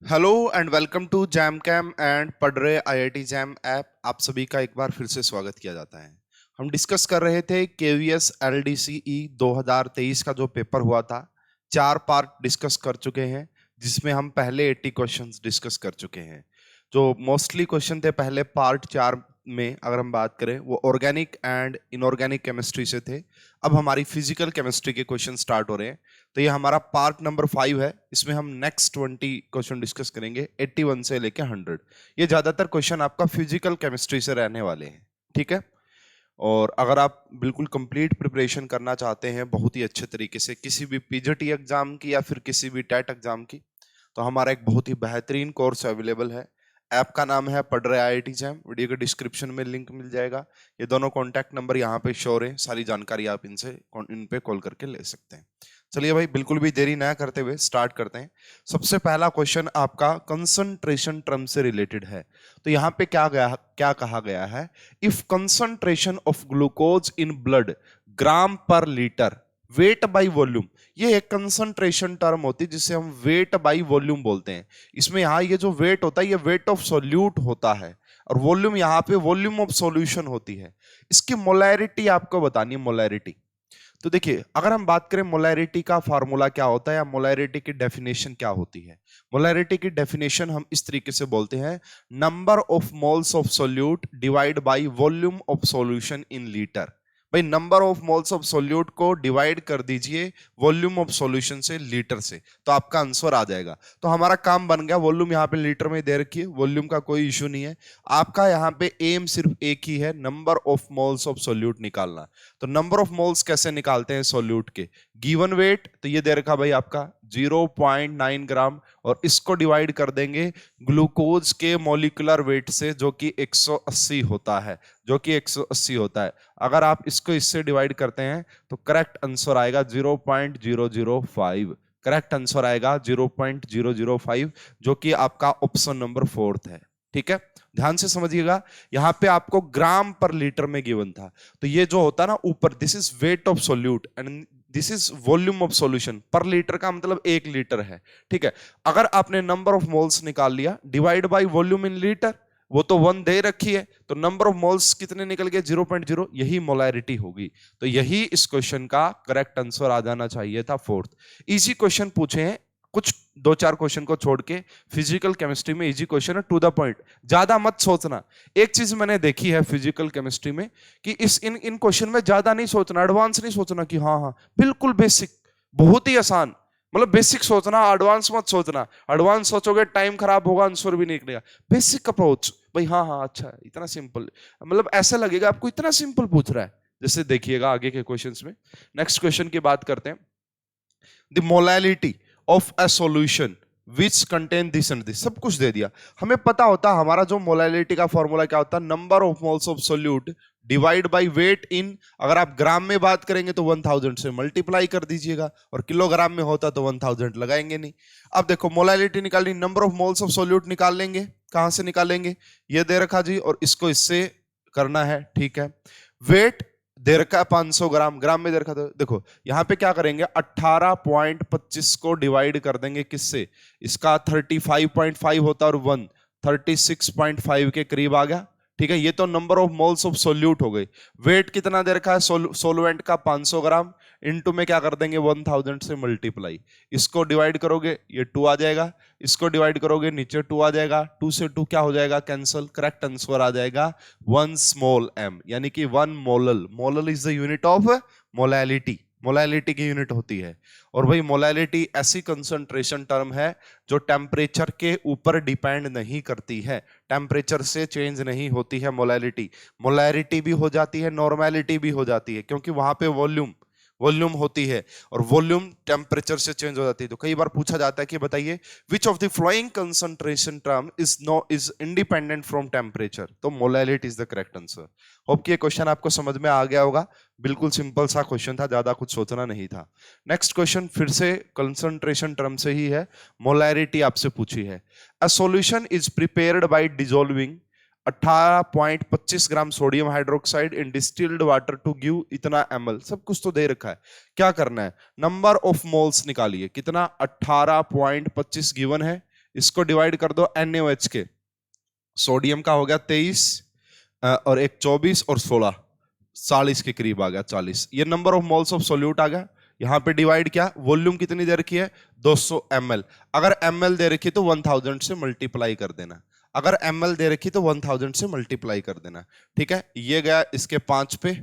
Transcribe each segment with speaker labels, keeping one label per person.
Speaker 1: Hello and welcome to jam cam and पढ़ रहे IIT jam app. आप सभी का एक बार फिर से स्वागत किया जाता है। हम डिस्कस कर रहे थे केवीएस एलडीसीई 2023 का जो पेपर हुआ था। 4 पार्ट डिस्कस कर चुके हैं जिसमें हम पहले 80 क्वेश्चंस डिस्कस कर चुके हैं। जो मोस्टली क्वेश्चन थे पहले पार्ट 4 में, अगर हम बात करें, वो ऑर्गेनिक एंड इनऑर्गेनिक केमिस्ट्री से थे। अब हमारी फिजिकल केमिस्ट्री के क्वेश्चन स्टार्ट हो रहे हैं। तो ये हमारा पार्ट नंबर 5 है। इसमें हम नेक्स्ट 20 क्वेश्चन डिस्कस करेंगे 81 से लेके 100। ये ज्यादातर क्वेश्चन आपका फिजिकल केमिस्ट्री से रहने वाले हैं, ठीक है। और अगर आप बिल्कुल कंप्लीट प्रिपरेशन करना चाहते हैं बहुत ही अच्छे तरीके से किसी भी पीजीटी एग्जाम की या फिर किसी भी टेट एग्जाम की, तो हमारा एक बहुत ही बेहतरीन कोर्स अवेलेबल है। ऐप का नाम है पढ़ रहे आईआईटी जैम। वीडियो के डिस्क्रिप्शन में लिंक मिल जाएगा। ये दोनों कॉन्टैक्ट नंबर यहाँ पे शो हैं। सारी जानकारी आप इन पे कॉल करके ले सकते हैं। चलिए भाई, बिल्कुल भी देरी ना करते हुए स्टार्ट करते हैं। सबसे पहला क्वेश्चन आपका कंसंट्रेशन टर्म से रिलेटेड है। तो यहाँ पे क्या कहा गया है? If concentration of glucose in blood gram per litre weight by volume, ये एक कंसंट्रेशन टर्म होती है जिसे हम वेट बाई वॉल्यूम बोलते हैं। इसमें यहाँ ये जो वेट होता है ये वेट ऑफ सॉल्यूट होता है और वॉल्यूम यहाँ पे वॉल्यूम ऑफ सॉल्यूशन होती है। इसकी मोलैरिटी आपको बतानी है, मोलैरिटी। तो देखिए, अगर हम बात करें मोलैरिटी का फार्मूला क्या होता है या मोलैरिटी की डेफिनेशन क्या होती है। मोलैरिटी की डेफिनेशन हम इस तरीके से बोलते हैं, number of moles of solute divide by volume of solution in litre. भाई, number of moles of solute को डिवाइड कर दीजिए वॉल्यूम ऑफ सॉल्यूशन से, लीटर से, तो आपका आंसर आ जाएगा। तो हमारा काम बन गया। वॉल्यूम यहाँ पे लीटर में दे रखी है, वॉल्यूम का कोई इशू नहीं है। आपका यहाँ पे एम सिर्फ एक ही है, number of moles of solute निकालना। तो नंबर ऑफ मोल्स कैसे निकालते हैं सोल्यूट के? गिवन वेट तो ये दे रखा भाई आपका 0.9 ग्राम, और इसको डिवाइड कर देंगे ग्लूकोज के मॉलिक्यूलर वेट से जो कि 180 होता है, जो कि 180 होता है। अगर आप इसको इससे डिवाइड करते हैं तो करेक्ट आंसर आएगा 0.005। करेक्ट आंसर आएगा 0.005, जो कि आपका ऑप्शन नंबर 4 है। ठीक है, ध्यान से समझिएगा। यहां पे आपको ग्राम पर लीटर में गिवन था, तो ये जो होता है ना ऊपर, this is weight of solute and this is volume of solution. पर लीटर का मतलब 1 लीटर है, ठीक है। अगर आपने नंबर ऑफ मोल्स निकाल लिया divide by volume in litre, वो तो 1 दे रखी है, तो नंबर ऑफ मोल्स कितने निकल गए? 0.0। यही मोलैरिटी होगी। तो यही इस क्वेश्चन का करेक्ट आंसर आ जाना चाहिए था, 4th। इजी क्वेश्चन पूछे हैं कुछ, 2-4 क्वेश्चन को छोड़ के। फिजिकल केमिस्ट्री में इजी क्वेश्चन है, टू द पॉइंट, ज्यादा मत सोचना। एक चीज मैंने देखी है फिजिकल केमिस्ट्री में कि इन क्वेश्चन में ज्यादा नहीं सोचना, एडवांस नहीं सोचना कि हाँ हाँ बिल्कुल बेसिक, बहुत ही आसान। मतलब बेसिक सोचना, एडवांस मत सोचना। एडवांस सोचोगे टाइम खराब होगा, आंसर भी नहीं निकलेगा। बेसिक अप्रोच भाई, हाँ हाँ अच्छा इतना सिंपल, मतलब ऐसा लगेगा आपको इतना सिंपल पूछ रहा है। जैसे देखिएगा आगे के क्वेश्चंस में। नेक्स्ट क्वेश्चन की बात करते हैं। The molality of a solution which contain this and this, सब कुछ दे दिया। हमें पता होता हमारा जो मोलैलिटी का फॉर्मूला क्या होता है, number of moles of solute divide by weight in, अगर आप ग्राम में बात करेंगे तो 1000 से मल्टीप्लाई कर दीजिएगा, और किलोग्राम में होता तो 1000 लगाएंगे नहीं। अब देखो मोलैलिटी निकालनी, number of moles of solute निकाल लेंगे। कहां से निकालेंगे? ये दे रखा जी, और इसको इससे करना है, ठीक है। वेट दे रखा है 500 ग्राम, ग्राम में दे रखा था। देखो यहां पे क्या करेंगे, 18.25 को डिवाइड कर देंगे किससे? इसका 35.5 होता है और 1 36.5 के करीब आ गया, ठीक है। ये तो number of moles of solute हो गई। वेट कितना दे रखा है सोलवेंट का? 500 ग्राम। इनटू में क्या कर देंगे, 1000 से मल्टीप्लाई। इसको डिवाइड करोगे ये 2 आ जाएगा, इसको डिवाइड करोगे नीचे 2 आ जाएगा, 2 से 2 क्या हो जाएगा, कैंसिल। करेक्ट आंसर आ जाएगा 1 स्मॉल m, यानी कि 1 molal. Molal is the unit of molality, molality की यूनिट होती है। और भाई मोलैलिटी ऐसी कंसंट्रेशन टर्म है जो टेम्परेचर के ऊपर डिपेंड नहीं करती है, टेम्परेचर से चेंज नहीं होती है मोलैलिटी। मोलैरिटी भी हो जाती है, नॉर्मेलिटी भी हो जाती है, क्योंकि वहां पे वॉल्यूम होती है, और वॉल्यूम टेम्परेचर से चेंज हो जाती है। तो कई बार पूछा जाता है कि बताइए which of the flowing concentration term is independent from temperature, तो molality is the correct answer. Hope कि ये क्वेश्चन आपको समझ में आ गया होगा। बिल्कुल सिंपल सा क्वेश्चन था, ज्यादा कुछ सोचना नहीं था। नेक्स्ट क्वेश्चन फिर से कंसंट्रेशन टर्म से ही है, मोलैरिटी आपसे पूछी है। A solution is prepared by dissolving 18.25 gram sodium hydroxide in distilled water to give इतना ml। सब कुछ तो दे रखा है, क्या करना है, नंबर ऑफ मोल्स निकालिए। कितना? 18.25 गिवन है, इसको डिवाइड कर दो NaOH के, सोडियम का हो गया 23 और एक 24 और 16, 40 के करीब आ गया, 40। ये number of moles of solute आ गया। यहां पे डिवाइड किया, वॉल्यूम कितनी दे रखी है 200 ml, अगर ml दे रखी तो 1000 से मल्टीप्लाई कर देना, अगर ml दे रखी तो 1000 से मल्टीप्लाई कर देना। ठीक है, ये गया इसके 5 पे,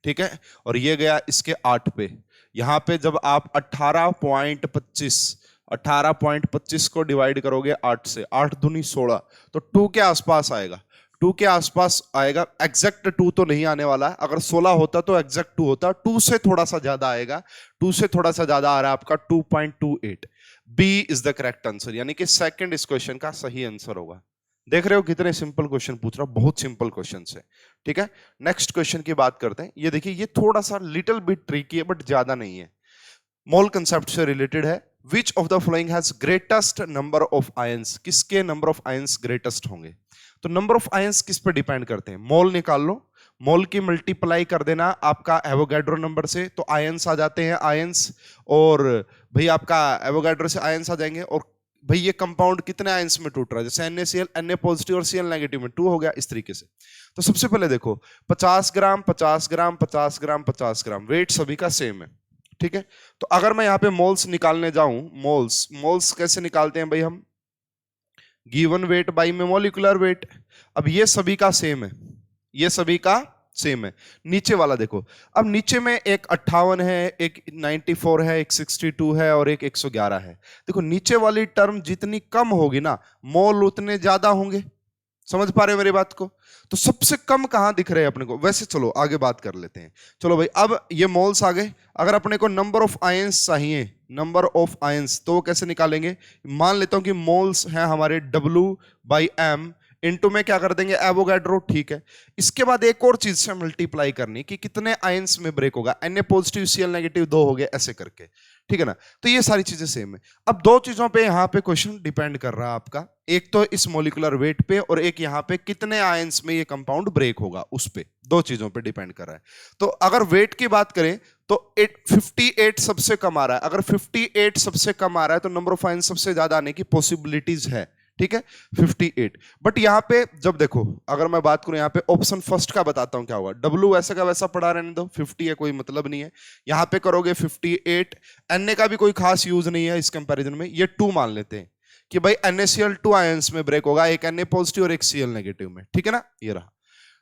Speaker 1: ठीक है, और ये गया इसके 8 पे। यहां पे जब आप 18.25 को डिवाइड करोगे 8 से, 8 दूनी 16, तो 2 के आसपास आएगा, 2 के आसपास आएगा। एग्जैक्ट 2 तो नहीं आने वाला है, अगर 16 होता तो एग्जैक्ट 2 होता, 2 से थोड़ा सा ज्यादा आएगा, 2 से थोड़ा सा ज्यादा आ रहा है आपका 2.28। B is the correct answer, यानी कि सेकंड इस क्वेश्चन का सही आंसर होगा। देख रहे हो कितने सिंपल क्वेश्चन पूछ रहा हूं, बहुत सिंपल क्वेश्चन है। ठीक है, नेक्स्ट क्वेश्चन की बात करते हैं। ये देखिए, ये थोड़ा सा लिटिल बिट ट्रिकी है बट ज्यादा नहीं है, मोल कंसेप्ट से रिलेटेड है। विच of the following has greatest number of ions, किसके नंबर ऑफ आयंस ग्रेटेस्ट होंगे? तो नंबर ऑफ आयंस किस पे डिपेंड करते हैं? मोल निकाल लो, मोल की मल्टीप्लाई कर देना आपका एवोगैड्रो नंबर से, तो आयंस आ जाते हैं, आयंस। और भाई आपका एवोगैड्रो से आयंस आ जाएंगे, और भाई ये कंपाउंड कितने आयंस में टूट रहा है, जैसे NaCl, Na पॉजिटिव और Cl नेगेटिव में 2 हो गया, इस तरीके से। तो सबसे पहले देखो 50 ग्राम 50 ग्राम 50 ग्राम 50 ग्राम, वेट सभी का सेम है। ठीक है, तो अगर मैं यहाँ पे मोल्स निकालने जाऊं, मोल्स कैसे निकालते हैं भाई हम? गिवन वेट बाई में मोलिकुलर वेट। अब ये सभी का सेम है, ये सभी का सेम है। नीचे वाला देखो, अब नीचे में एक 58 है, एक 94 है, एक 62 है और एक 111 है। देखो नीचे वाली टर्म जितनी कम होगी ना, मोल उतने ज्यादा होंगे। समझ पा रहे हो मेरी बात को? तो सबसे कम कहां दिख रहे हैं अपने को? वैसे चलो आगे बात कर लेते हैं। चलो भाई, अब ये मोल्स आ गए, अगर अपने को नंबर ऑफ आयंस चाहिए, नंबर ऑफ आयंस, तो कैसे निकालेंगे? मान लेता हूं कि मोल्स हैं हमारे W/m, इनटू में क्या कर देंगे एवोगैड्रो। ठीक है, इसके बाद एक और चीज से मल्टीप्लाई करनी कि कितने आयंस में ब्रेक होगा, Na पॉजिटिव Cl नेगेटिव 2 हो गए, ऐसे करके। ठीक है ना, तो ये सारी चीजें सेम है। अब दो चीजों पे यहाँ पे क्वेश्चन डिपेंड कर रहा है आपका, एक तो इस मोलिकुलर वेट पे और एक यहाँ पे कितने आयंस में ये कंपाउंड ब्रेक होगा, उस पे, दो चीजों पे डिपेंड कर रहा है। तो अगर वेट की बात करें तो 58 सबसे कम आ रहा है, अगर 58 सबसे कम आ रहा है तो नंबर ऑफ आयंस सबसे ज्यादा आने की पॉसिबिलिटीज है। ठीक है, 58। बट यहाँ पे जब देखो, अगर मैं बात करूं यहाँ पे ऑप्शन फर्स्ट का बताता हूं क्या होगा, W वैसे का वैसा पड़ा रहने दो, 50 है, कोई मतलब नहीं है। यहाँ पे करोगे 58, Na का भी कोई खास यूज नहीं है इस कंपैरिजन में, ये 2 मान लेते हैं कि भाई NaCl 2 आयंस में ब्रेक होगा, एक Na पॉजिटिव और एक Cl नेगेटिव में। ठीक है ना, ये रहा।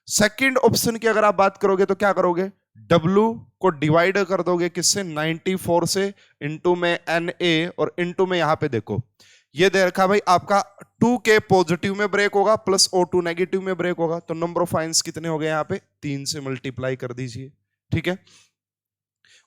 Speaker 1: सेकंड ऑप्शन की अगर आप बात करोगे तो क्या करोगे, W को डिवाइड कर दोगे किससे, 94 से, इनटू में Na और इनटू में यहां पे देखो ये दे रखा भाई आपका 2K पॉजिटिव में ब्रेक होगा प्लस O2 नेगेटिव में ब्रेक होगा, तो नंबर ऑफ आयंस कितने हो गए यहाँ पे, 3 से मल्टीप्लाई कर दीजिए। ठीक है,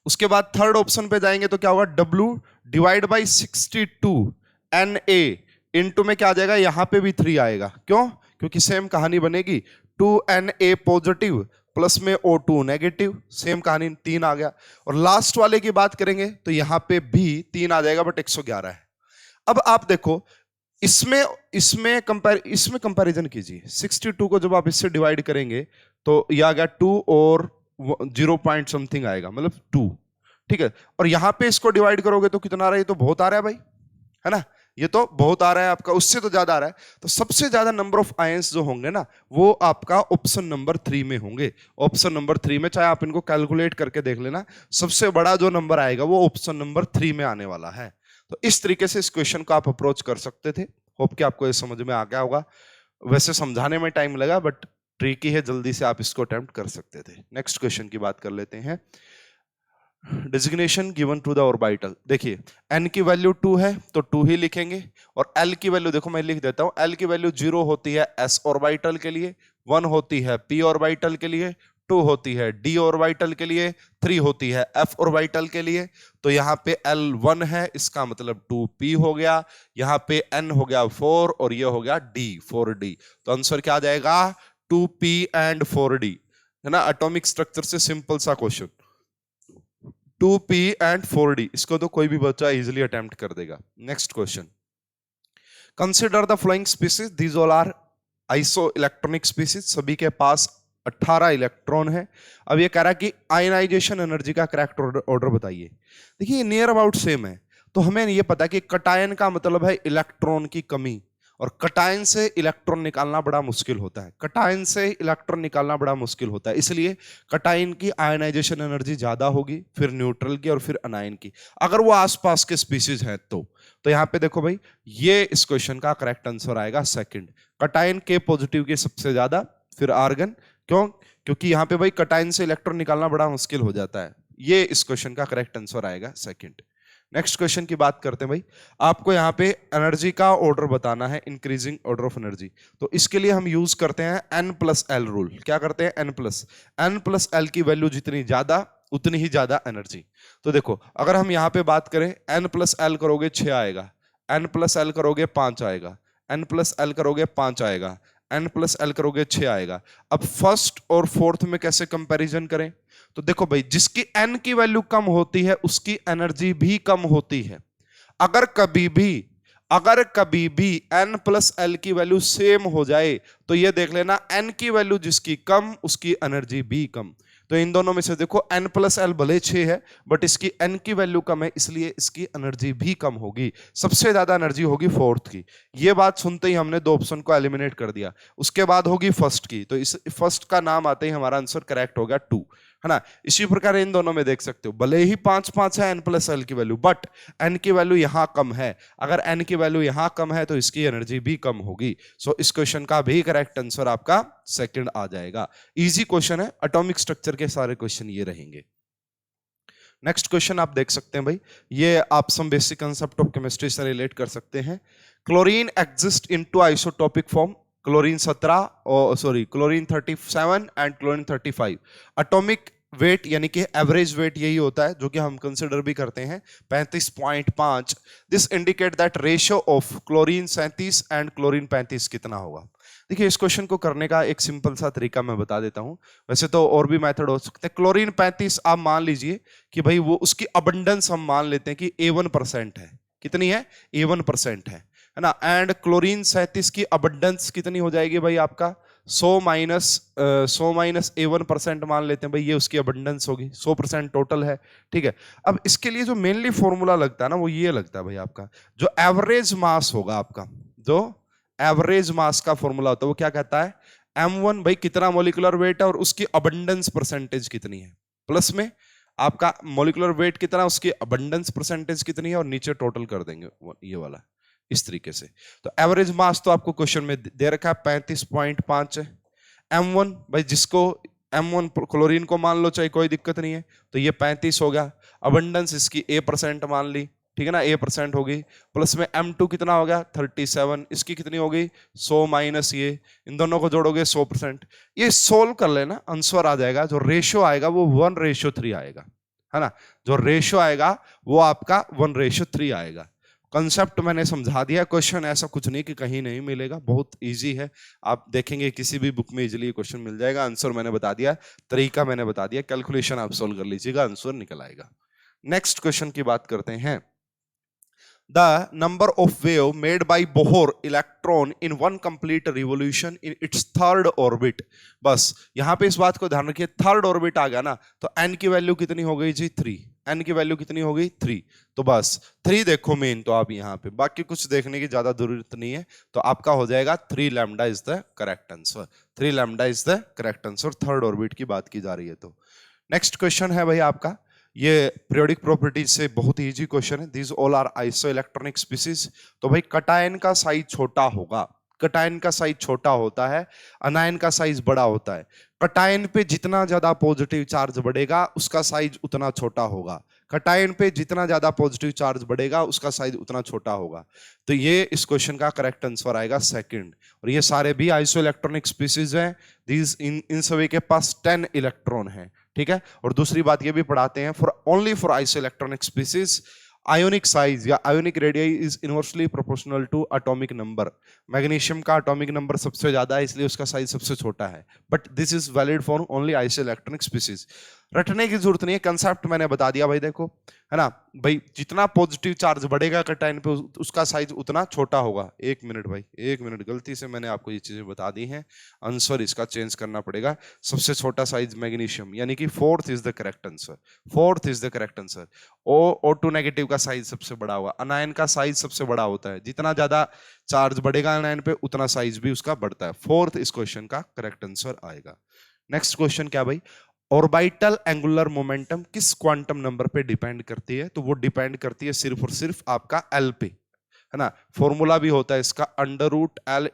Speaker 1: उसके बाद थर्ड ऑप्शन पे जाएंगे तो क्या होगा, W divide by 62 Na, into में क्या आ जाएगा, यहां पे भी 3 आएगा। क्यों? क्योंकि सेम कहानी बनेगी, 2Na पॉजिटिव प्लस में O2 नेगेटिव, सेम कहानी, 3 आ गया। और लास्ट वाले की बात करेंगे तो यहां पे भी 3 आ जाएगा, बट 111 है। अब आप देखो इसमें कंपैरिजन कीजिए, 62 को जब आप इससे डिवाइड करेंगे तो यह आ गया 2 और 0 पॉइंट समथिंग आएगा, मतलब 2। ठीक है, और यहां पे इसको डिवाइड करोगे तो कितना आ रहा है, ये तो बहुत आ रहा है भाई, है ना, ये तो बहुत आ रहा है आपका, उससे तो ज्यादा आ रहा है। तो सबसे ज्यादा नंबर ऑफ आयंस जो होंगे ना, वो आपका ऑप्शन नंबर 3 में होंगे। ऑप्शन नंबर 3 में, चाहे आप इनको कैलकुलेट करके देख लेना, सबसे बड़ा जो नंबर आएगा वो ऑप्शन नंबर 3 में आने वाला है। तो इस तरीके से इस क्वेश्चन को आप अप्रोच कर सकते थे। होप कि आपको ये समझ में आ गया होगा। वैसे समझाने में टाइम लगा बट ट्रिकी है, जल्दी से आप इसको अटेम्प्ट कर सकते थे। नेक्स्ट क्वेश्चन की बात कर लेते हैं। Designation given to the orbital, देखिए n की वैल्यू 2 है तो 2 ही लिखेंगे, और l की वैल्यू देखो मैं लिख देता हूं, l की वैल्यू 0 होती है s ऑर्बिटल के लिए, 1 होती है p ऑर्बिटल के लिए, 2 होती है d ऑर्बिटल के लिए, 3 होती है f ऑर्बिटल के लिए। तो यहाँ पे L1 है, इसका मतलब 2p हो गया, यहाँ पे n हो गया 4 और ये हो गया d, 4d। तो आंसर क्या आ जाएगा, 2p एंड 4d, है ना। एटॉमिक स्ट्रक्चर से सिंपल सा क्वेश्चन, 2p एंड 4d, इसको तो कोई भी बच्चा इजीली अटेम्प्ट कर देगा। Next question, consider the following species, these all are isoelectronic species, सभी के पास 18 इलेक्ट्रॉन है। अब ये कह रहा है कि आयनाइजेशन एनर्जी का करेक्ट ऑर्डर बताइए। देखिए नियर अबाउट सेम है, तो हमें ये पता है कि कटायन का मतलब है इलेक्ट्रॉन की कमी, और कटायन से इलेक्ट्रॉन निकालना बड़ा मुश्किल होता है, कटायन से इलेक्ट्रॉन निकालना बड़ा मुश्किल होता है, इसलिए कटायन की आयनाइजेशन एनर्जी ज्यादा होगी, फिर न्यूट्रल की और फिर अनायन की, अगर वो आसपास के स्पीसीज हैं तो यहाँ पे देखो भाई, ये इस क्वेश्चन का करेक्ट आंसर आएगा सेकंड, कटायन के पॉजिटिव की सबसे ज्यादा, फिर आर्गन। क्यों? क्योंकि यहाँ पे भाई कटायन से इलेक्ट्रॉन निकालना बड़ा मुश्किल हो जाता है, ये इस क्वेश्चन का करेक्ट आंसर आएगा सेकंड। नेक्स्ट क्वेश्चन की बात करते हैं भाई, आपको यहाँ पे एनर्जी का ऑर्डर बताना है, इंक्रीजिंग ऑर्डर ऑफ एनर्जी, तो इसके लिए हम यूज करते हैं n+l रूल। क्या करते हैं? n+l की वैल्यू जितनी ज्यादा उतनी ही ज्यादा एनर्जी। तो देखो, अगर हम यहाँ पे बात करें, n+l करोगे 6 आएगा, n+l करोगे 5 आएगा, n+l करोगे 5 आएगा, n+l करोगे 6 आएगा। अब फर्स्ट और फोर्थ में कैसे कंपैरिजन करें? तो देखो भाई, जिसकी n की वैल्यू कम होती है उसकी एनर्जी भी कम होती है। अगर कभी भी n+l की वैल्यू सेम हो जाए तो ये देख लेना, n की वैल्यू जिसकी कम उसकी एनर्जी भी कम। तो इन दोनों में से देखो, n+l भले 6 है बट इसकी n की वैल्यू कम है, इसलिए इसकी एनर्जी भी कम होगी, सबसे ज्यादा एनर्जी होगी फोर्थ की। ये बात सुनते ही हमने दो ऑप्शन को एलिमिनेट कर दिया। उसके बाद होगी फर्स्ट की, तो इस फर्स्ट का नाम आते ही हमारा आंसर करेक्ट हो गया 2, है ना। इसी प्रकार इन दोनों में देख सकते हो, भले ही 5 है n+l की वैल्यू, बट n की वैल्यू यहां कम है, अगर n की वैल्यू यहां कम है तो इसकी एनर्जी भी कम होगी। सो इस क्वेश्चन का भी करेक्ट आंसर आपका सेकंड आ जाएगा। इजी क्वेश्चन है, एटॉमिक स्ट्रक्चर के सारे क्वेश्चन ये रहेंगे। नेक्स्ट क्वेश्चन आप देख सकते हैं भाई, ये आप some basic concept of chemistry से रिलेट कर सकते हैं। Chlorine exist in two isotopic form, chlorine 17 और chlorine 37 and chlorine 35। Atomic weight यानी कि एवरेज वेट यही होता है जो कि हम कंसिडर भी करते हैं 35.5। This indicate that ratio of chlorine 37 and chlorine 35 कितना होगा। देखिए, इस क्वेश्चन को करने का एक सिंपल सा तरीका मैं बता देता हूं, वैसे तो और भी मेथड हो सकते हैं। क्लोरीन 35 आप मान लीजिए कि भाई वो उसकी अबंडेंस हम मान लेते हैं कि A1% है। कितनी है? A1% है ना। एंड क्लोरीन 37 की अबंडेंस कितनी हो जाएगी भाई आपका 100 माइनस A1% मान लेते हैं भाई, ये उसकी अबंडेंस होगी, 100% टोटल है। ठीक है, अब इसके लिए जो मेनली फॉर्मूला लगता है ना वो ये लगता है भाई, आपका जो एवरेज मास होगा, आपका जो एवरेज मास का फॉर्मूला होता है वो क्या कहता है? m1 भाई कितना मोलिकुलर वेट है और उसकी अबंडेंस परसेंटेज कितनी है, प्लस में आपका मोलिकुलर वेट कितना, उसकी अबंडेंस परसेंटेज कितनी है, और नीचे टोटल कर देंगे ये वाला, इस तरीके से। तो एवरेज मास तो आपको क्वेश्चन में दे रखा है 35.5 है। m1 भाई, जिसको m1 क्लोरीन को मान लो चाहे, कोई दिक्कत नहीं है, तो ये 35 हो गया। अबंडेंस इसकी A% मान ली, ठीक है ना, A% होगी, प्लस में m2 कितना हो गया 37, इसकी कितनी हो गई 100 माइनस ये, इन दोनों को जोड़ोगे 100%। ये सोल्व कर लेना, आंसर आ जाएगा। जो रेशियो आएगा वो 1:3 आएगा, है ना। जो रेशियो आएगा वो आपका 1:3 आएगा। कंसेप्ट मैंने समझा दिया, क्वेश्चन ऐसा कुछ नहीं कि कहीं नहीं मिलेगा, बहुत इजी है। आप देखेंगे किसी भी बुक में इजीली क्वेश्चन मिल जाएगा। आंसर मैंने बता दिया, तरीका मैंने बता दिया, कैलकुलेशन आप सोल्व कर लीजिएगा, आंसर निकल आएगा। नेक्स्ट क्वेश्चन की बात करते हैं। The number of wave made by Bohr electron in one complete revolution in its third orbit। बस यहां पे इस बात को ध्यान रखिए, थर्ड ऑर्बिट आ गया ना तो n की वैल्यू कितनी हो गई जी 3, n की वैल्यू कितनी हो गई 3। तो बस 3 देखो मेन, तो आप यहां पे बाकी कुछ देखने की ज्यादा जरूरत नहीं है, तो आपका हो जाएगा 3 lambda is the correct answer. 3 lambda is the correct answer, third orbit की बात की जा रही है। तो नेक्स्ट क्वेश्चन है भाई आपका, ये पीरियोडिक प्रॉपर्टीज से बहुत ही इजी क्वेश्चन है। These all are isoelectronic species. तो भाई कटायन का साइज छोटा होगा, कटायन का साइज छोटा होता है, अनायन का साइज बड़ा होता है। कटायन पे जितना ज्यादा पॉजिटिव चार्ज बढ़ेगा उसका साइज उतना छोटा होगा, कटायन पे जितना ज्यादा पॉजिटिव चार्ज बढ़ेगा उसका साइज उतना छोटा होगा। तो ये इस क्वेश्चन का करेक्ट आंसर आएगा सेकंड। और ये सारे भी आइसोइलेक्ट्रॉनिक स्पीसीज हैं। दीज इन सभी के पास 10 इलेक्ट्रॉन है, ठीक है। और दूसरी बात ये भी पढ़ाते हैं, for only for isoelectronic species ionic size या ionic radius is inversely proportional to atomic number. Magnesium का एटॉमिक नंबर सबसे ज्यादा है इसलिए उसका साइज सबसे छोटा है, but this is valid for only isoelectronic species. रटने की जरूरत नहीं है, कंसेप्ट मैंने बता दिया भाई, देखो है ना भाई, जितना पॉजिटिव चार्ज बढ़ेगा कटायन पे उसका साइज उतना छोटा होगा। एक मिनट भाई, एक मिनट, गलती से मैंने आपको ये चीजें बता दी हैं, आंसर इसका चेंज करना पड़ेगा। सबसे छोटा साइज मैग्नीशियम, यानी कि fourth is the correct answer, fourth is the correct answer. O2 negative का साइज सबसे बड़ा होगा, अनायन का साइज सबसे बड़ा होता है, जितना ज्यादा चार्ज बढ़ेगा अनायन पे उतना साइज भी उसका बढ़ता है। फोर्थ इस क्वेश्चन का करेक्ट आंसर आएगा। नेक्स्ट क्वेश्चन क्या भाई, ऑर्बिटल एंगुलर मोमेंटम किस क्वांटम नंबर पे डिपेंड करती है? तो वो डिपेंड करती है सिर्फ और सिर्फ आपका एल पे, है ना। फॉर्मूला भी होता है इसका √L/L+1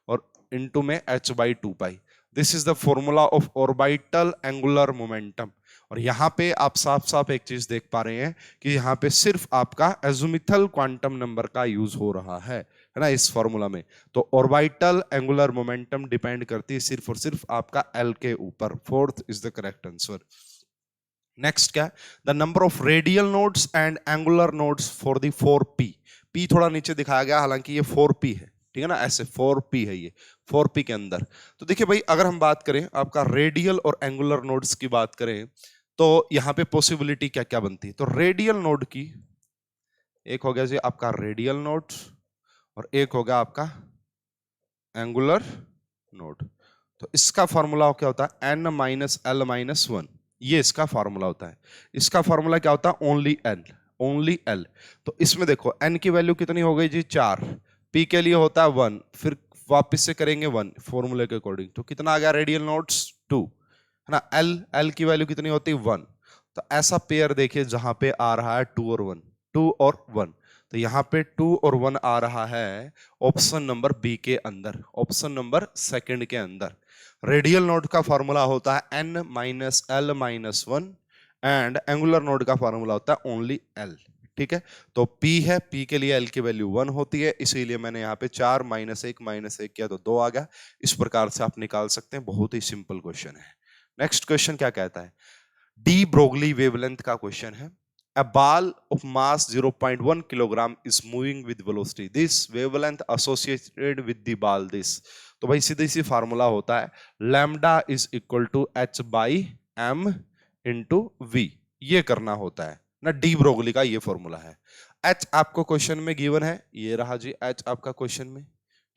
Speaker 1: और इंटू में h/2π। This is the formula of orbital angular momentum. और यहाँ पे आप साफ साफ एक चीज देख पा रहे हैं कि यहाँ पे सिर्फ आपका एज़िमुथल क्वांटम नंबर का यूज हो रहा है ना, इस फॉर्मूला में। तो ऑर्बिटल एंगुलर मोमेंटम डिपेंड करती है सिर्फ और सिर्फ आपका एल के ऊपर। Fourth is the correct answer. Next क्या, the number of radial nodes and angular nodes for the 4p। p थोड़ा नीचे दिखाया गया, हालांकि ये 4p है, ठीक है ना, ऐसे 4p है ये, 4p के अंदर। तो देखिए भाई, अगर हम बात करें आपका रेडियल और एंगुलर नोड्स की बात करें तो यहां पे पॉसिबिलिटी क्या क्या बनती है? तो रेडियल नोड की एक हो गया जी आपका रेडियल नोड और एक होगा आपका एंगुलर नोड। तो इसका फॉर्मूला क्या होता है? n-l-1, ये इसका फॉर्मूला होता है। इसका फॉर्मूला क्या होता है? Only n, only l। तो इसमें देखो n की वैल्यू कितनी हो गई जी? 4, p के लिए होता है 1, फिर वापस से करेंगे 1 फॉर्मूले के अकॉर्डिंग, तो कितना आ गया रेडियल नोड्स? 2, है ना। l की वैल्यू कितनी होती है? 1। तो ऐसा पेयर देखिए जहां पे आ रहा है 2 और 1, 2 और 1, तो यहां पे 2 और 1 आ रहा है ऑप्शन नंबर बी के अंदर, ऑप्शन नंबर सेकंड के अंदर। रेडियल नोड का फॉर्मूला होता है n-l-1 एंड एंगुलर नोड का फॉर्मूला होता है ओनली l, ठीक है। तो p है, p के लिए l की वैल्यू 1 होती है, इसीलिए मैंने यहाँ पे 4 -1 किया तो 2 आ गया। इस प्रकार से आप निकाल सकते हैं, बहुत ही सिंपल क्वेश्चन है। नेक्स्ट क्वेश्चन क्या कहता है? डी ब्रोगली वेवलेंथ का क्वेश्चन है। A ball of mass 0.1 kilogram is moving with velocity. This wavelength associated with the ball this. तो भाई सीधी सी फार्मूला होता है lambda is equal to h/m into v, ये करना होता है ना। डी ब्रोगली का ये फॉर्मूला है। h आपको क्वेश्चन में गिवन है, ये रहा जी h आपका क्वेश्चन में,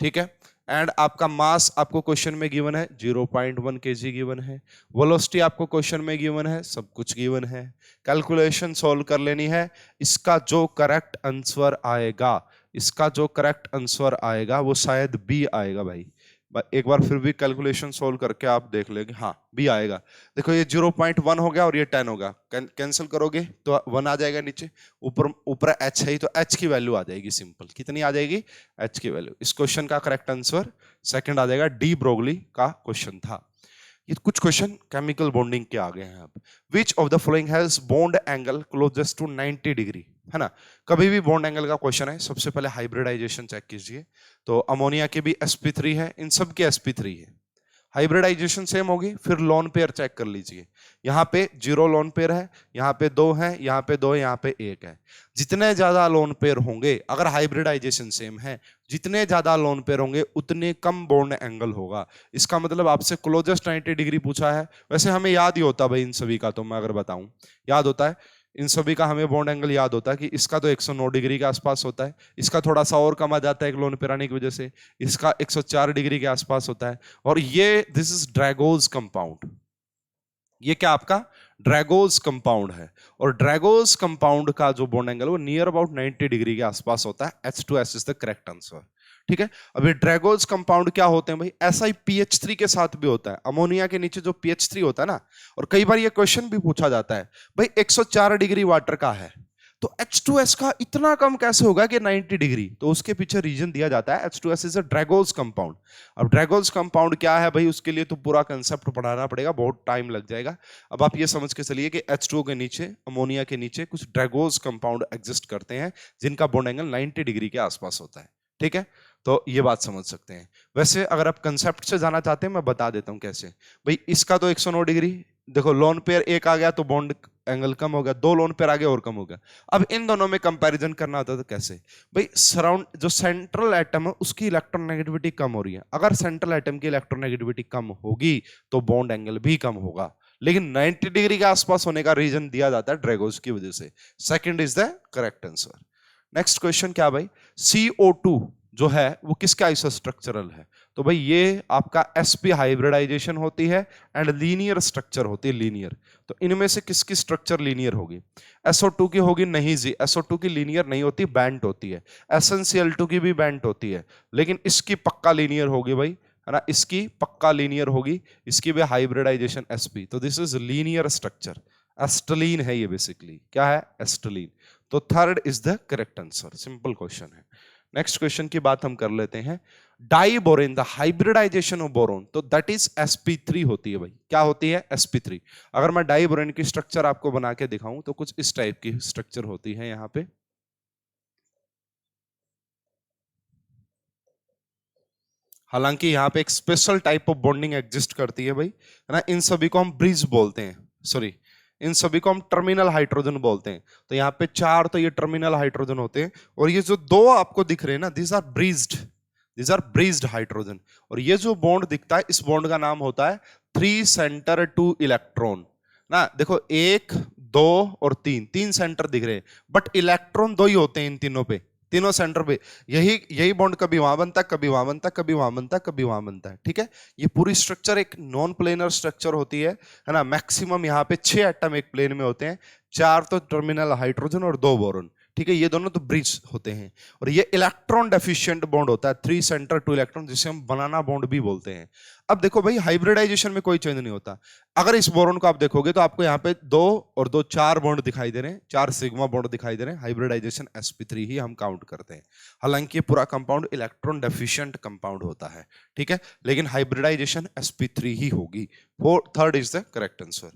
Speaker 1: ठीक है। एंड आपका मास आपको क्वेश्चन में गिवन है 0.1 kg गिवन है। वेलोसिटी आपको क्वेश्चन में गिवन है, सब कुछ गिवन है। कैलकुलेशन सॉल्व कर लेनी है। इसका जो करेक्ट आंसर आएगा, इसका जो करेक्ट आंसर आएगा वो शायद बी आएगा भाई। एक बार फिर भी कैलकुलेशन सोल्व करके आप देख लेंगे, हाँ बी आएगा। देखो ये 0.1 हो गया और ये 10 होगा, कैंसिल करोगे तो 1 आ जाएगा नीचे, ऊपर ऊपर h है तो h की वैल्यू आ जाएगी सिंपल। कितनी आ जाएगी? h की वैल्यू। इस क्वेश्चन का करेक्ट आंसर सेकंड आ जाएगा, डी ब्रोगली का क्वेश्चन था। ये कुछ क्वेश्चन केमिकल बॉन्डिंग के आ गए हैं। अब which of the following has bond angle closest to 90 degree, है ना। कभी भी बॉन्ड एंगल का क्वेश्चन है, सबसे पहले हाइब्रिडाइजेशन चेक कीजिए। तो अमोनिया के भी sp3 है, इन सब के sp3 है, हाइब्रिडाइजेशन सेम होगी। फिर लोन पेयर चेक कर लीजिए, यहाँ पे 0 लोन पेयर है, यहाँ पे 2 है, यहाँ पे 2, यहाँ पे 1 है। जितने ज्यादा लोन पेयर होंगे, अगर हाइब्रिडाइजेशन सेम है, जितने ज्यादा लोन पेयर होंगे उतने कम बॉन्ड एंगल होगा। इसका मतलब आपसे क्लोजेस्ट 90 डिग्री पूछा है। वैसे हमें याद ही होता भाई इन सभी का, तो मैं अगर बताऊं याद होता है इन सभी का, हमें बॉन्ड एंगल याद होता है कि इसका तो 109 डिग्री के आसपास होता है, इसका थोड़ा सा और कम आ जाता है एक लोन पेयर आने की वजह से, इसका 104 डिग्री के आसपास होता है। और ये दिस इज ड्रैगोज कंपाउंड, ये क्या आपका ड्रैगोज कंपाउंड है। और ड्रैगोज कंपाउंड का जो बॉन्ड एंगल वो नियर अबाउट 90 डिग्री के आसपास होता है। H2S is the correct answer, ठीक है। अब ये ड्रैगोज कंपाउंड क्या होते हैं भाई? ऐसा ही pH3 के साथ भी होता है। अमोनिया के नीचे जो pH3 होता है ना, और कई बार ये क्वेश्चन भी पूछा जाता है भाई 104 डिग्री वाटर का है तो H2S का इतना कम कैसे होगा कि 90 डिग्री? तो उसके पीछे रीजन दिया जाता है H2S इज अ ड्रैगोज कंपाउंड। अब ड्रैगोज कंपाउंड क्या है भाई, उसके लिए तो पूरा कंसेप्ट पढ़ाना पड़ेगा, बहुत टाइम लग जाएगा। अब आप ये समझ के चलिए कि H2O के नीचे, अमोनिया के नीचे कुछ ड्रैगोज कंपाउंड एग्जिस्ट करते हैं जिनका बॉन्ड एंगल 90 डिग्री के आसपास होता है, ठीक है। तो ये बात समझ सकते हैं। वैसे अगर आप कंसेप्ट से जाना चाहते हैं मैं बता देता हूं कैसे। भाई इसका तो 109 डिग्री, देखो लोन पेयर 1 आ गया तो बॉन्ड एंगल कम हो गया, 2 लोन पेयर आ गया और कम हो गया। अब इन दोनों में कंपैरिजन करना होता है तो कैसे भाई, सराउंड जो सेंट्रल एटम है उसकी इलेक्ट्रोनेगेटिविटी कम हो रही है। अगर सेंट्रल एटम की इलेक्ट्रोनेगेटिविटी कम होगी तो बॉन्ड एंगल भी कम होगा, लेकिन 90 डिग्री के आसपास होने का रीजन दिया जाता है ड्रैगोस की वजह से। Second is the correct answer. Next question क्या भाई, CO2 जो है वो किसका आइसोस्ट्रक्चरल है? तो भाई ये आपका sp हाइब्रिडाइजेशन होती है एंड लीनियर स्ट्रक्चर होती है, लीनियर। तो इनमें से किसकी स्ट्रक्चर लीनियर होगी? SO2 की होगी? नहीं जी, SO2 की लीनियर नहीं होती, बैंट होती है। SnCl2 की भी बैंट होती है, लेकिन इसकी पक्का लीनियर होगी भाई, है ना, इसकी पक्का लीनियर होगी, इसकी भी हाइब्रिडाइजेशन sp। तो this is linear structure, acetylene है ये बेसिकली, क्या है? एस्टलीन। तो third is the correct answer, simple question है। नेक्स्ट क्वेश्चन की बात हम कर लेते हैं। Diborane, the hybridization of boron, तो दैट इज sp3 होती है भाई। क्या होती है? sp3। अगर मैं डाई बोरेन की स्ट्रक्चर आपको बना के दिखाऊं तो कुछ इस टाइप की स्ट्रक्चर होती है यहां पे। हालांकि यहाँ पे एक special type of bonding exist करती है भाई, है ना, इन सभी को हम ब्रिज बोलते हैं, सॉरी, इन सभी को हम टर्मिनल हाइड्रोजन बोलते हैं। तो यहाँ पे 4 तो ये टर्मिनल हाइड्रोजन होते हैं, और ये जो 2 आपको दिख रहे हैं ना, दिस आर ब्रीज्ड हाइड्रोजन। और ये जो बॉन्ड दिखता है, इस बॉन्ड का नाम होता है 3 सेंटर 2 इलेक्ट्रॉन। ना देखो, 1 2 और 3, 3 सेंटर दिख रहे हैं, बट इलेक्ट्रॉन 2 ही होते हैं इन तीनों पे, तीनों सेंटर पे। यही बॉन्ड कभी वहां बनता है, कभी वहां बनता है, कभी वहां बनता है, कभी वहां बनता है, ठीक है। ये पूरी स्ट्रक्चर एक नॉन प्लेनर स्ट्रक्चर होती है ना। मैक्सिमम यहाँ पे 6 एटम एक प्लेन में होते हैं, 4 तो टर्मिनल हाइड्रोजन और 2 बोरॉन, ठीक है। ये दोनों तो ब्रिज होते हैं। और ये इलेक्ट्रॉन डेफिशिएंट बॉन्ड होता है, 3 सेंटर 2 इलेक्ट्रॉन, जिसे हम बनाना बॉन्ड भी बोलते हैं। अब देखो भाई, हाइब्रिडाइजेशन में कोई चेंज नहीं होता। अगर इस बोरॉन को आप देखोगे तो आपको यहाँ पे 2 और 2 4 बॉन्ड दिखाई दे रहे हैं, 4 सिग्मा बॉन्ड दिखाई दे रहे हैं। हाइब्रिडाइजेशन sp3 ही हम काउंट करते हैं। हालांकि पूरा कंपाउंड इलेक्ट्रॉन डेफिशिएंट कंपाउंड होता है, ठीक है, लेकिन हाइब्रिडाइजेशन sp3 ही होगी। Third is the correct answer.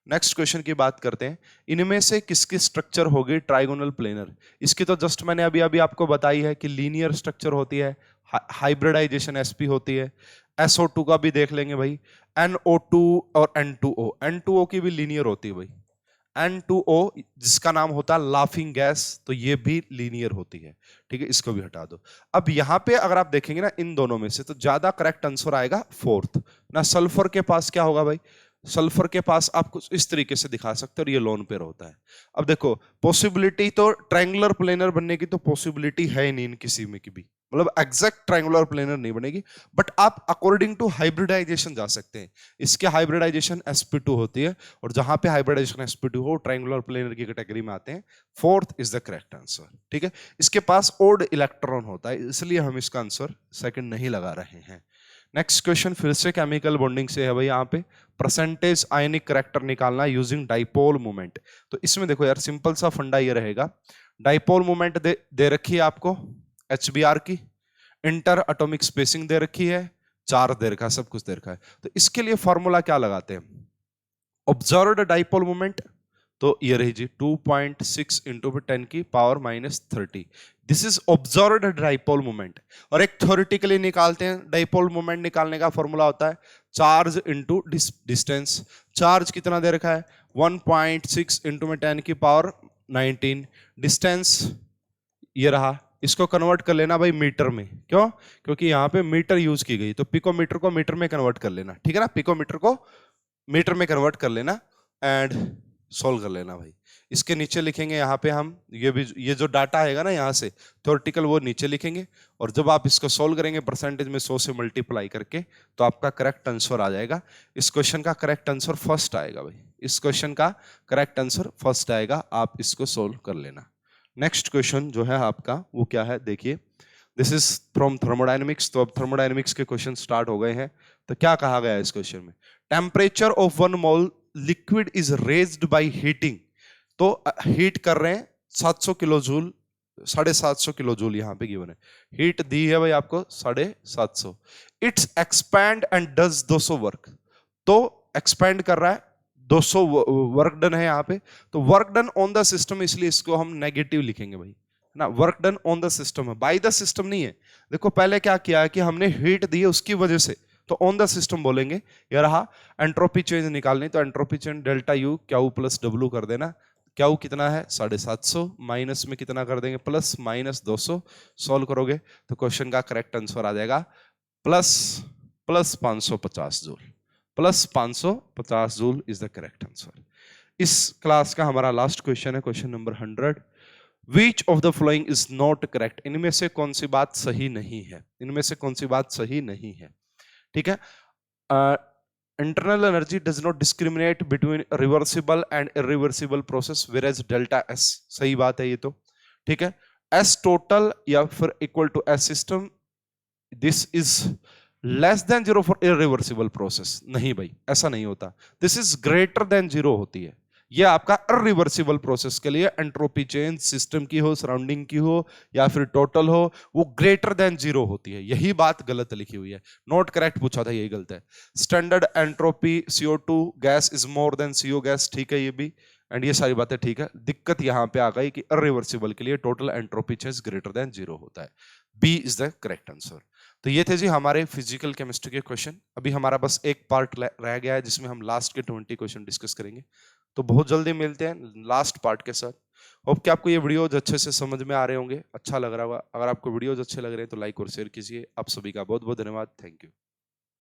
Speaker 1: Next question की बात करते हैं। इनमें से किसकी स्ट्रक्चर होगी ट्राइगोनल प्लेनर? इसकी तो जस्ट मैंने अभी अभी आपको बताई है कि लीनियर स्ट्रक्चर होती है, हाइब्रिडाइजेशन sp होती है। SO2 का भी देख लेंगे भाई, NO2 और N2O की भी लीनियर होती है भाई। N2O जिसका नाम होता है लाफिंग गैस, तो ये भी लीनियर होती है, ठीक है, इसको भी हटा दो। अब यहां पे अगर आप देखेंगे ना, इन दोनों में से तो ज्यादा करेक्ट आंसर आएगा फोर्थ ना। सल्फर के पास क्या होगा भाई? सल्फर के पास आप कुछ इस तरीके से दिखा सकते हो, और ये लोन पेयर होता है। अब देखो, पॉसिबिलिटी तो ट्रायंगुलर प्लेनर बनने की तो पॉसिबिलिटी है ही नहीं इन किसी में की भी, मतलब एग्जैक्ट ट्रायंगुलर प्लेनर नहीं बनेगी। बट आप अकॉर्डिंग टू हाइब्रिडाइजेशन जा सकते हैं। इसके हाइब्रिडाइजेशन sp2 होती है, और जहां पे हाइब्रिडाइजेशन sp2 हो, ट्रायंगुलर प्लेनर की कैटेगरी में आते हैं। Fourth is the correct answer, ठीक है। इसके पास ओड इलेक्ट्रॉन होता है, इसलिए हम इसका आंसर सेकंड नहीं लगा रहे हैं। नेक्स्ट क्वेश्चन फिर से केमिकल बॉन्डिंग से है भाई। यहाँ पे परसेंटेज आयनिक करैक्टर निकालना यूजिंग डाइपोल मोमेंट। तो इसमें देखो यार, सिंपल सा फंडा ये रहेगा। डाइपोल मोमेंट दे रखी है आपको HBr की, इंटर एटॉमिक स्पेसिंग दे रखी है, चार्ज दे रखा है, सब कुछ दे रखा है। तो इसके लिए फॉर्मूला क्या लगाते हैं? ऑब्जर्व्ड डाइपोल मोमेंट, तो ये रही जी 2.6 इंटू 10 की power -30। This is observed dipole moment. और एक थ्योरेटिकली निकालते हैं, डाइपोल मोमेंट निकालने का फॉर्मूला होता है चार्ज इंटू डिस्टेंस। चार्ज कितना दे रखा है? 1.6 इंटू 10 की पावर 19। डिस्टेंस ये रहा, इसको कन्वर्ट कर लेना भाई मीटर में। क्यों? क्योंकि यहाँ पे मीटर यूज की गई, तो पिकोमीटर को मीटर में कन्वर्ट कर लेना, ठीक है ना। पिकोमीटर को मीटर में कन्वर्ट कर लेना एंड सोल्व कर लेना भाई। इसके नीचे लिखेंगे यहाँ पे हम, ये जो डाटा आएगा ना यहाँ से थ्योरेटिकल, वो नीचे लिखेंगे। और जब आप इसको सोल्व करेंगे परसेंटेज में 100 से मल्टीप्लाई करके, तो आपका करेक्ट आंसर आ जाएगा। इस क्वेश्चन का करेक्ट आंसर फर्स्ट आएगा भाई, इस क्वेश्चन का करेक्ट आंसर फर्स्ट आएगा। आप इसको सोल्व कर लेना। नेक्स्ट क्वेश्चन जो है आपका वो क्या है, देखिए, दिस इज फ्रॉम थर्मोडायनेमिक्स। तो अब थर्मोडायनेमिक्स के क्वेश्चन स्टार्ट हो गए हैं। तो क्या कहा गया है इस क्वेश्चन में? Temperature of 1 mole liquid is raised by heating. तो हीट कर रहे हैं 700 किलो जूल, 750 किलो जूल यहाँ पे गिवन है। हीट दी है भाई आपको 750। It's expand and does 200 work. तो एक्सपैंड कर रहा है, 200 वर्क डन है यहाँ पे। तो work done on the system, इसलिए इसको हम नेगेटिव लिखेंगे भाई ना। Work done on the system है, बाय द सिस्टम नहीं है। देखो पहले क्या किया है कि हमने हीट दी है उसकी वजह से, तो ऑन द सिस्टम बोलेंगे। ये रहा एंट्रोपी चेंज निकालनी, तो entropy change delta U Q plus W कर देना। क्यू कितना है? 750, माइनस में कितना कर देंगे? प्लस -200। सॉल्व करोगे तो क्वेश्चन का करेक्ट आंसर आ जाएगा plus 550 joule. Plus 550 joule is the correct answer. इस क्लास का हमारा लास्ट क्वेश्चन है, question number 100। Which of the following is not correct? इनमें से कौन सी बात सही नहीं है? इनमें से कौन सी बात सही नहीं है? ठीक है। Internal energy does not discriminate between reversible and irreversible process whereas delta S, सही बात है ये तो। ठीक है। एस टोटल या फिर equal to S system, this is less than zero for irreversible process, नहीं भाई ऐसा नहीं होता। This is greater than zero होती है। ये आपका इरिवर्सिबल प्रोसेस के लिए एंट्रोपी चेंज सिस्टम की हो, सराउंडिंग की हो या फिर टोटल हो, वो ग्रेटर देन जीरो होती है। यही बात गलत लिखी हुई है, नॉट करेक्ट पूछा था, यही गलत है। Standard entropy CO2 gas is more than CO gas, ठीक है ये भी, एंड ये सारी बातें ठीक है। दिक्कत यहां पे आ गई कि इरिवर्सिबल के लिए total entropy change greater than zero होता है। B is the correct answer. तो ये थे जी हमारे फिजिकल केमिस्ट्री के क्वेश्चन। अभी हमारा बस एक पार्ट रह गया है जिसमें हम लास्ट के 20 क्वेश्चन डिस्कस करेंगे। तो बहुत जल्दी मिलते हैं लास्ट पार्ट के साथ। होप कि आपको ये वीडियोज अच्छे से समझ में आ रहे होंगे, अच्छा लग रहा होगा। अगर आपको वीडियोज अच्छे लग रहे हैं तो लाइक और शेयर कीजिए। आप सभी का बहुत बहुत धन्यवाद। Thank you.